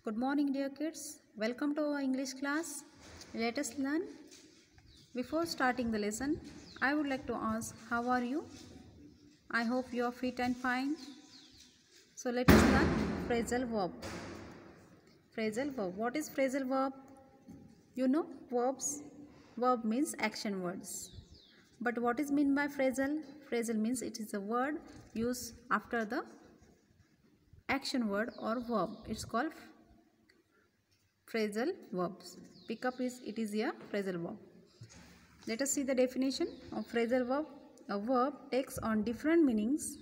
Good morning, dear kids. Welcome to our English class. Let us learn. Before starting the lesson, I would like to ask, how are you? I hope you are fit and fine. So let us learn phrasal verb. Phrasal verb. What is phrasal verb? You know verbs. Verb means action words. But what is meant by phrasal? Phrasal means it is a word used after the action word or verb. It's called phrasal verbs. Pick up is it is a phrasal verb. Let us see the definition of phrasal verb. A verb takes on different meanings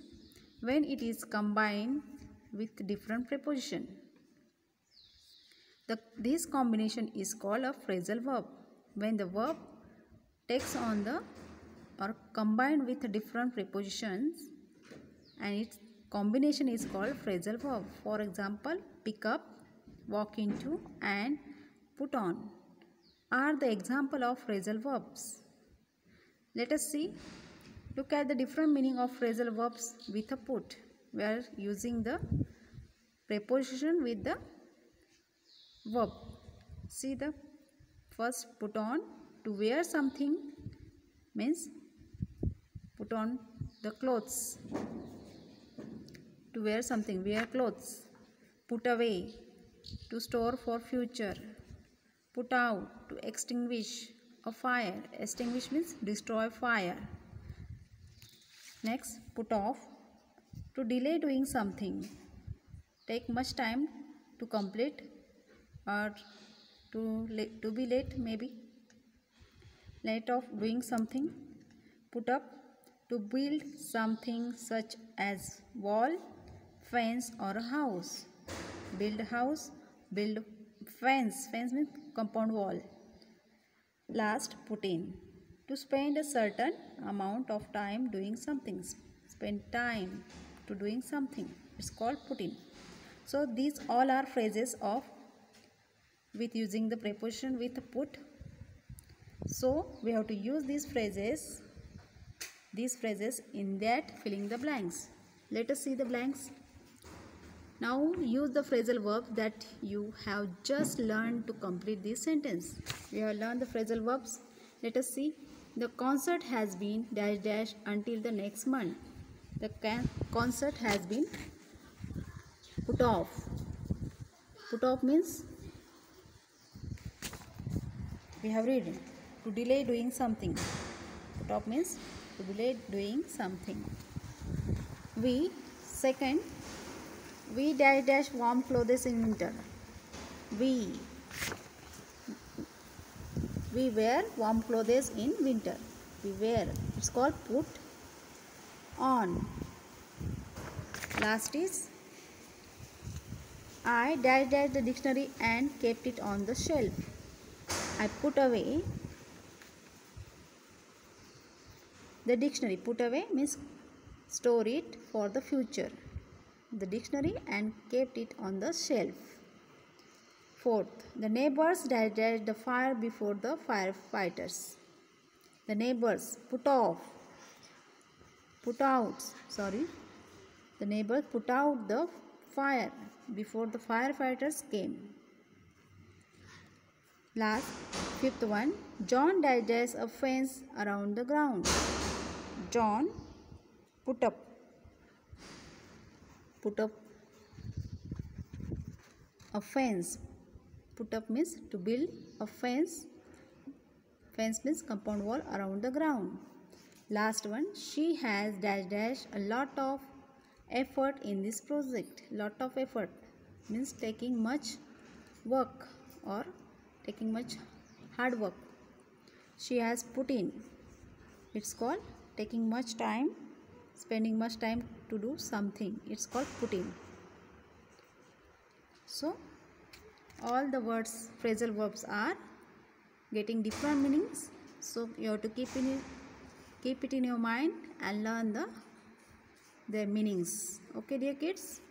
when it is combined with different preposition. This combination is called a phrasal verb. When the verb takes on the or combined with different prepositions and its combination is called phrasal verb. For example, pick up, walk into and put on are the example of phrasal verbs. Let us see. Look at the different meaning of phrasal verbs with a put. We are using the preposition with the verb. See the first put on. To wear something means put on the clothes. To wear something, wear clothes. Put away, to store for future. Put out, to extinguish a fire. Extinguish means destroy fire. Next, put off, to delay doing something. Take much time to complete or to be late maybe. Late of doing something. Put up, to build something such as wall, fence or a house. Build house, build fence. Fence means compound wall. Last, put in, to spend a certain amount of time doing something. Spend time to doing something. It's called put in. So these all are phrases of with using the preposition with put. So we have to use these phrases in that filling the blanks. Let us see the blanks. Now use the phrasal verbs that you have just learned to complete this sentence. We have learned the phrasal verbs. Let us see. The concert has been dash dash until the next month. The concert has been put off. Put off means we have read to delay doing something. Put off means to delay doing something. We dash dash warm clothes in winter. We wear warm clothes in winter. We wear. It's called put on. Last is I dash dash the dictionary and kept it on the shelf. I put away the dictionary. Put away means store it for the future. The dictionary and kept it on the shelf. Fourth, the neighbors dash dash the fire before the firefighters. The neighbors put out. The neighbors put out the fire before the firefighters came. Last, fifth one, John dash dash a fence around the ground. John put up a fence. Put up means to build a fence. Fence means compound wall around the ground. Last one, she has dash dash a lot of effort in this project. Lot of effort means taking much work or taking much hard work. She has put in. It's called taking much time, spending much time to do something. It's called put in. So all the words, phrasal verbs are getting different meanings. So you have to keep it in your mind and learn their meanings. Okay, dear kids.